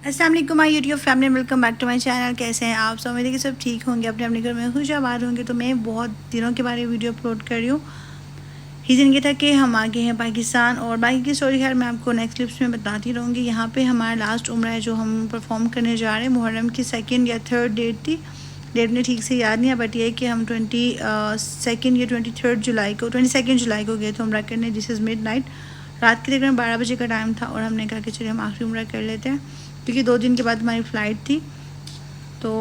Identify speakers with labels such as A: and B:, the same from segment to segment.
A: अस्सलाम वालेकुम my YouTube family, welcome back to my channel. कैसे हैं आप सब? उम्मीद है कि सब ठीक होंगे, अपने अपने घर में खुश आबाद होंगे। तो मैं बहुत दिनों के बाद वीडियो अपलोड कर रही हूँ। रीज़न ये था कि हम आगे हैं पाकिस्तान, और बाकी की स्टोरी खैर मैं आपको नेक्स्ट क्लिप्स में बताती रहूँगी। यहाँ पे हमारा लास्ट उम्रा है जो हम परफॉर्म करने जा रहे हैं। मुहर्रम की 2nd या 3rd डेट थी, डेट मुझे ठीक से याद नहीं है, बट ये है कि हम 22nd या 23rd जुलाई को 22nd जुलाई को गए थे उम्रा करने। दिस इज़ मिडनाइट, रात के तकरीबन 12 बजे का टाइम था, और हमने कहा कि चलिए हम आखिरी उम्रा कर लेते हैं, क्योंकि 2 दिन के बाद हमारी फ़्लाइट थी। तो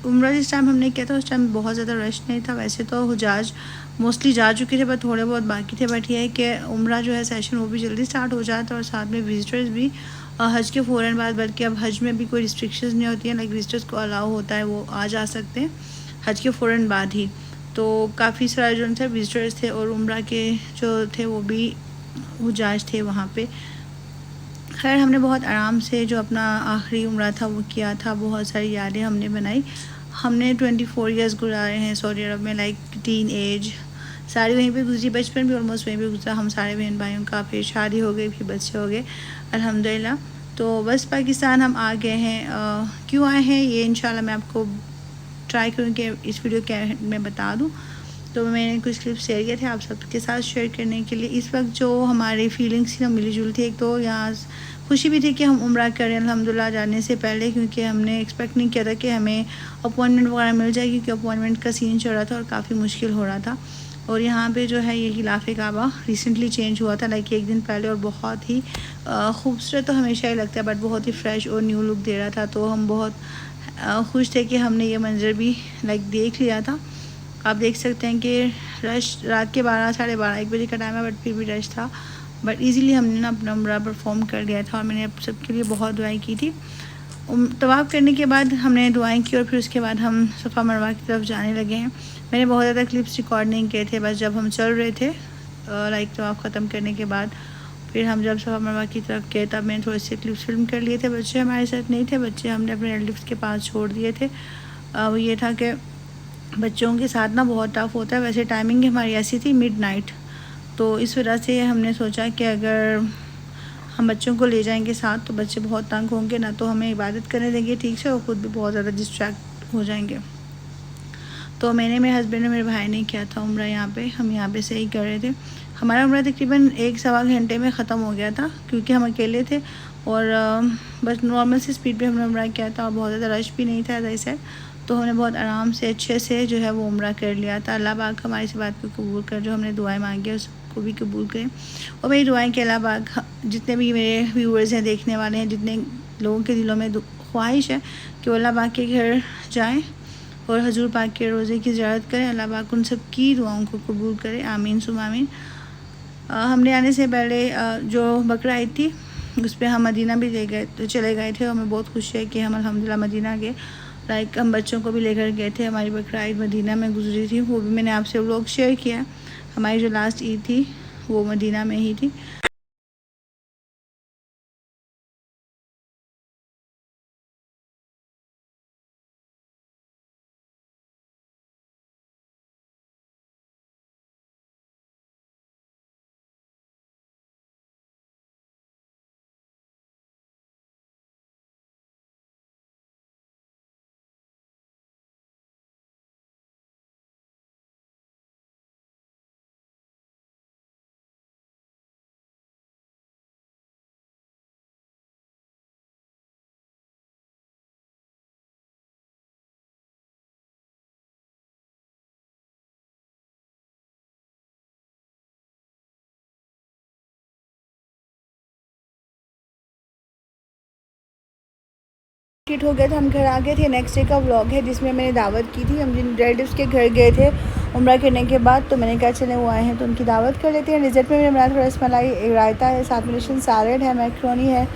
A: उम्रा जिस टाइम हमने किया था उस टाइम बहुत ज़्यादा रश नहीं था। वैसे तो हुजाज मोस्टली जा चुके थे, पर थोड़े बहुत बाकी थे। बट ये है कि उम्रा जो है सेशन वो भी जल्दी स्टार्ट हो जाता है, और साथ में विज़िटर्स भी हज के फ़ौरन बाद, बल्कि अब हज में भी कोई रिस्ट्रिक्शंस नहीं होती हैं, लाइक विज़िटर्स को अलाउ होता है, वो आ जा सकते हैं हज के फ़ौरन बाद ही। तो काफ़ी सारे जो थे विज़िटर्स थे, और उम्रा के जो थे वो भी हुजाज थे वहाँ पे। खैर हमने बहुत आराम से जो अपना आखिरी उम्रा था वो किया था। बहुत सारी यादें हमने बनाई। हमने 24 ईयर्स गुजारे हैं सऊदी अरब में, लाइक टीन एज सारी वहीं पे गुजरी, बचपन भी ऑलमोस्ट वहीं पे गुजरा। हम सारे बहन भाइयों का फिर शादी हो गई, फिर बच्चे हो गए अल्हम्दुलिल्लाह। तो बस पाकिस्तान हम आ गए हैं। क्यों आए हैं ये इंशाल्लाह मैं आपको ट्राई करूँ कि इस वीडियो के मैं बता दूँ। तो मैंने कुछ क्लिप्स शेयर किए थे आप सबके साथ शेयर करने के लिए। इस वक्त जो हमारी फीलिंग्स थी ना मिली जुली थी। एक तो यहाँ खुशी भी थी कि हम उम्रा करें अल्हम्दुलिल्लाह जाने से पहले, क्योंकि हमने एक्सपेक्ट नहीं किया था कि हमें अपॉइंटमेंट वगैरह मिल जाए, क्योंकि अपॉइंटमेंट का सीन चल रहा था और काफ़ी मुश्किल हो रहा था। और यहाँ पे जो है ये गिलाफ़े काबा रिसेंटली चेंज हुआ था, लाइक 1 दिन पहले, और बहुत ही खूबसूरत तो हमेशा ही लगता है, बट बहुत ही फ्रेश और न्यू लुक दे रहा था। तो हम बहुत खुश थे कि हमने ये मंज़र भी लाइक देख लिया था। आप देख सकते हैं कि रश रात के 12 साढ़े 12 1 बजे का टाइम है, बट फिर भी रश था। बट इजीली हमने ना अपना उम्रा परफॉर्म कर लिया था, और मैंने आप सबके लिए बहुत दुआएं की थी। तवाफ़ करने के बाद हमने दुआएं की, और फिर उसके बाद हम सफ़ा मरवा की तरफ जाने लगे हैं। मैंने बहुत ज़्यादा क्लिप्स रिकॉर्ड नहीं किए थे, बस जब हम चल रहे थे लाइक तवाफ़ ख़त्म करने के बाद, फिर हम जब सफ़ा मरवा की तरफ गए तब मैंने थोड़े से क्लिप्स फिल्म कर लिए थे। बच्चे हमारे साथ नहीं थे, बच्चे हमने अपने रिलेटिव्स के पास छोड़ दिए थे। वो ये था कि बच्चों के साथ ना बहुत टफ़ होता है। वैसे टाइमिंग हमारी ऐसी थी मिडनाइट, तो इस वजह से हमने सोचा कि अगर हम बच्चों को ले जाएंगे साथ तो बच्चे बहुत तंग होंगे, ना तो हमें इबादत करने देंगे ठीक से, और ख़ुद भी बहुत ज़्यादा डिस्ट्रैक्ट हो जाएंगे। तो मैंने, मेरे हस्बैंड और मेरे भाई ने किया था उम्रा यहाँ पे। हम यहाँ पे से ही कर रहे थे। हमारा उम्रा तकरीबन 1 सवा घंटे में ख़त्म हो गया था, क्योंकि हम अकेले थे, और बस नॉर्मल सी स्पीड पे हमने उम्रा किया था, और बहुत ज़्यादा रश भी नहीं था ऐसे। तो हमने बहुत आराम से अच्छे से जो है वो उम्रा कर लिया था। अल्लाह पाक हमारी इस बात को कबूल कर, जो हमने दुआएं मांगी उसको भी कबूल करें। और मेरी दुआएं कि अल्लाह पाक जितने भी मेरे व्यूअर्स हैं, देखने वाले हैं, जितने लोगों के दिलों में ख्वाहिश है कि अल्लाह पाक के घर जाएँ और हजूर पाक के रोज़े की ज़ियारत करें, अल्लाह पाक उन सब की दुआओं को कबूल करे, आमीन सुम आमीन। हमने आने से पहले जो बकरा ईद थी उस पर हम मदीना भी ले गए, तो चले गए थे, और हमें बहुत खुशी है कि हम अल्हम्दुलिल्लाह मदीना गए। लाइक हम बच्चों को भी लेकर गए थे। हमारी बकरा ईद मदीना में गुजरी थी, वो भी मैंने आपसे व्लॉग शेयर किया। हमारी जो लास्ट ईद थी वो मदीना में ही थी। कंप्लीट हो गया था, हम घर आ गए थे। नेक्स्ट डे का व्लॉग है जिसमें मैंने दावत की थी। हम जिन रिलेटिव्स के घर गए थे उम्रा करने के बाद, तो मैंने कहा चले वो आए हैं तो उनकी दावत कर लेते हैं। डिज़र्ट में मैंने बनाया था रसमलाई, एक रायता है, साथ में डिशन सैलड है, मैक्रोनी है,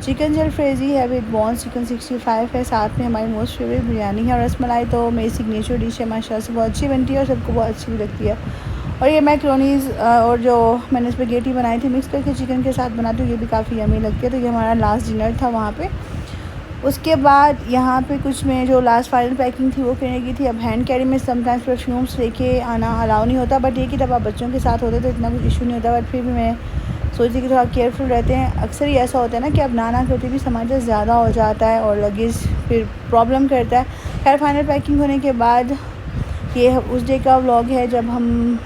A: चिकन जलफ्रेजी है विद बॉन्स, चिकन 65 है, साथ में हमारी मोस्ट फेवरेट बिरयानी है। और रसमलाई तो मेरी सिग्नेचर डिश है, माशाल्लाह से बहुत अच्छी बनती है और सबको बहुत अच्छी भी लगती है। और ये मैक्रोनीज़ और जो मैंने स्पैगेटी बनाई थी मिक्स करके चिकन के साथ बनाती हूँ, ये भी काफ़ी यमी लगती है। तो ये हमारा लास्ट डिनर था वहाँ पे। उसके बाद यहाँ पे कुछ में जो लास्ट फाइनल पैकिंग थी वो करने की थी। अब हैंड कैरी में समटाइम्स परफ्यूम्स लेके आना अलाउ नहीं होता, बट ये कि जब आप बच्चों के साथ होते तो इतना कुछ इशू नहीं होता। बट फिर भी मैं सोचते कि थोड़ा केयरफुल रहते हैं। अक्सर ही ऐसा होता है ना कि अब ना करते भी सामान जो ज़्यादा हो जाता है और लगेज फिर प्रॉब्लम करता है। खैर फाइनल पैकिंग होने के बाद ये उस डे का व्लॉग है जब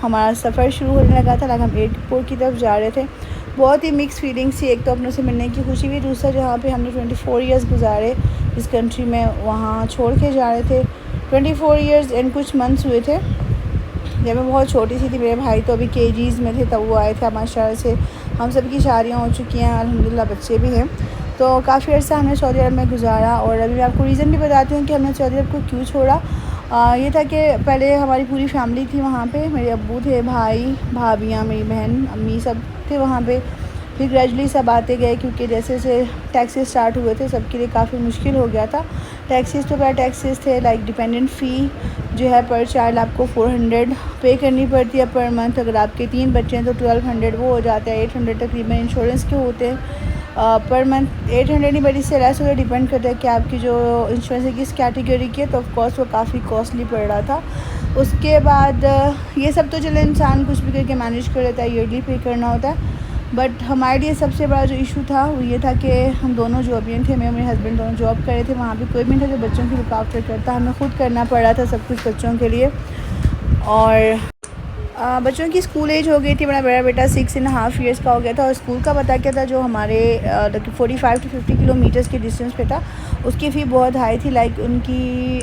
A: हमारा सफ़र शुरू होने लगा था। लाइक हम एयरपोर्ट की तरफ जा रहे थे। बहुत ही मिक्स फीलिंग्स थी। एक तो अपनों से मिलने की खुशी भी, दूसरा जहाँ पे हमने 24 ईयर्स गुजारे इस कंट्री में, वहाँ छोड़ के जा रहे थे। 24 ईयर्स एंड कुछ मंथ्स हुए थे जब मैं बहुत छोटी सी थी। मेरे भाई तो अभी केजीज़ में थे तब वो आए थे। माशाल्लाह से हम सब की शादियाँ हो चुकी हैं, अल्हम्दुलिल्लाह बच्चे भी हैं। तो काफ़ी अर्सा हमने सऊदी अरब में गुजारा। और अभी मैं आपको रीज़न भी बताती हूँ कि हमने सऊदी अरब को क्यों छोड़ा। ये था कि पहले हमारी पूरी फैमिली थी वहाँ पे। मेरे अब्बू थे, भाई भाभियाँ, मेरी बहन, अम्मी सब थे वहाँ पे। फिर ग्रेजुअली सब आते गए क्योंकि जैसे जैसे टैक्सेस स्टार्ट हुए थे सबके लिए काफ़ी मुश्किल हो गया था। टैक्सेस तो क्या टैक्सेस थे, लाइक डिपेंडेंट फ़ी जो है पर चाइल्ड आपको 400 पे करनी पड़ती है पर मंथ। अगर आपके 3 बच्चे हैं तो 1200 वो हो जाता है। 800 तकरीबन इंश्योरेंस के होते हैं पर मंथ। 800 नहीं बट इससे लेस होगा, डिपेंड करता है कि आपकी जो इंश्योरेंस है किस कैटेगरी की है। तो ऑफकोर्स वो काफ़ी कॉस्टली पड़ रहा था। उसके बाद ये सब तो चले इंसान कुछ भी करके मैनेज कर लेता है, ईयरली पे करना होता है। बट हमारे लिए सबसे बड़ा जो इशू था वो ये था कि हम दोनों जॉबियन थे। मैं और मेरे हस्बैंड दोनों जॉब कर रहे थे। वहाँ पे कोई भी नहीं था जो बच्चों की लुक आफ्टर करता। हमें खुद करना पड़ रहा था सब कुछ बच्चों के लिए। और बच्चों की स्कूल एज हो गई थी। मेरा बड़ा बेटा 6.5 ईयर्स का हो गया था। और स्कूल का पता क्या था, जो हमारे 45 to 50 किलोमीटर्स के डिस्टेंस पे था, उसकी फ़ी बहुत हाई थी। लाइक उनकी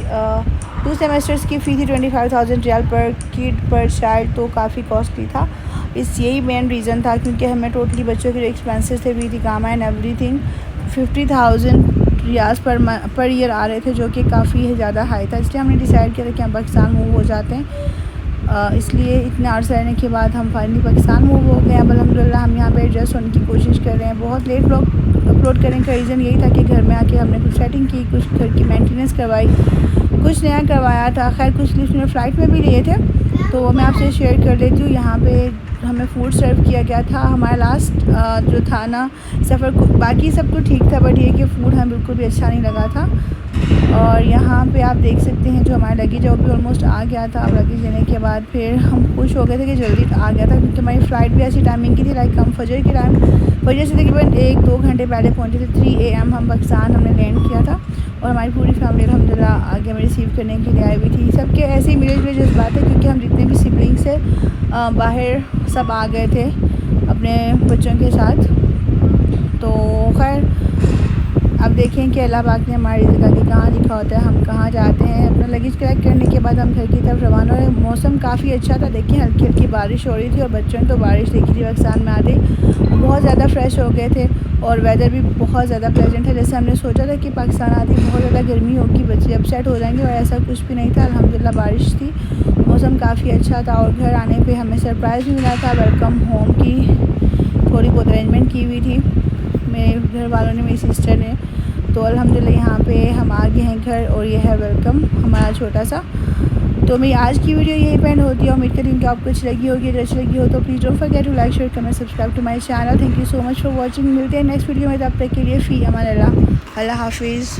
A: 2 सेमेस्टर्स की फ़ी थी 25,000 रियाल पर किड पर चाइल्ड, तो काफ़ी कॉस्टली था। यही मेन रीज़न था क्योंकि हमें टोटली बच्चों के जो एक्सपेंसेस थे वी दिकामा and everything 50,000 riyals per year आ रहे थे, जो कि काफ़ी ज़्यादा हाई था। इसलिए हमने डिसाइड किया था कि हम पाकिस्तान मूव हो जाते हैं। इसलिए इतने अर्स रहने के बाद हम फाइनली पाकिस्तान मूव हो गए। अब अल्हम्दुलिल्लाह हम यहाँ पे एडजस्ट होने की कोशिश कर रहे हैं। बहुत लेट व्लॉग अपलोड करने का रीज़न यही था कि घर में आके हमने कुछ सेटिंग की, कुछ घर की मेंटेनेंस करवाई, कुछ नया करवाया था। खैर कुछ लिफ्ट में फ़्लाइट में भी लिए थे तो मैं आपसे शेयर कर लेती हूँ। यहाँ पे हमें फ़ूड सर्व किया गया था। हमारा लास्ट जो था ना सफ़र को, बाकी सब तो ठीक था बट ये कि फ़ूड हमें बिल्कुल भी अच्छा नहीं लगा था। और यहाँ पे आप देख सकते हैं जो हमारा लगेज है वो भी ऑलमोस्ट आ गया था। लगेज लेने के बाद फिर हम खुश हो गए थे कि जल्दी आ गया था क्योंकि हमारी फ़्लाइट भी ऐसी टाइमिंग की थी। लाइक हम फजर के टाइम, फजर से तकरीबन 1-2 घंटे पहले पहुँचे थे। 3 AM हम पाकिस्तान हमने लैंड किया था। और हमारी पूरी फैमिली अल्हम्दुलिल्लाह आगे हमें रिसीव करने के लिए आई हुई थी। सबके ऐसे ही मिले जुले जज्बात है क्योंकि हम जितने भी सिबलिंग्स है बाहर सब आ गए थे अपने बच्चों के साथ। तो खैर अब देखें कि अल्लाह पाक ने हमारी जगह के कहाँ लिखा होता है हम कहाँ जाते हैं। अपना लगेज कलेक्ट करने के बाद हम घर की तरफ रवाना हुए। मौसम काफ़ी अच्छा था, देखिए हल्की हल्की बारिश हो रही थी और बच्चों ने तो बारिश देखी थी पाकिस्तान में आते बहुत ज़्यादा फ्रेश हो गए थे। और वेदर भी बहुत ज़्यादा प्लेजेंट है। जैसे हमने सोचा था कि पाकिस्तान आते बहुत ज़्यादा गर्मी होगी, बच्चे अपसेट हो जाएंगे, और ऐसा कुछ भी नहीं था। अल्हम्दुलिल्लाह बारिश थी, मौसम काफ़ी अच्छा था। और घर आने पे हमें सरप्राइज़ भी मिला था। वेलकम होम की थोड़ी बहुत अरेंजमेंट की हुई थी मेरे घर वालों ने, मेरी सिस्टर ने। तो अल्हम्दुलिल्लाह यहाँ पे हम आ गए हैं घर और ये है वेलकम हमारा छोटा सा। तो मेरी आज की वीडियो यही पेंड होती है। उम्मीद करूँ कि आपको अच्छी लगी होगी। अगर अच्छी लगी हो तो please don't forget to like, share, comment, subscribe to my channel. Thank you so much for watching. मिलते हैं नेक्स्ट वीडियो में, तब तक के लिए फ़ी अमान अल्लाह। अल्लाह हाफिज़।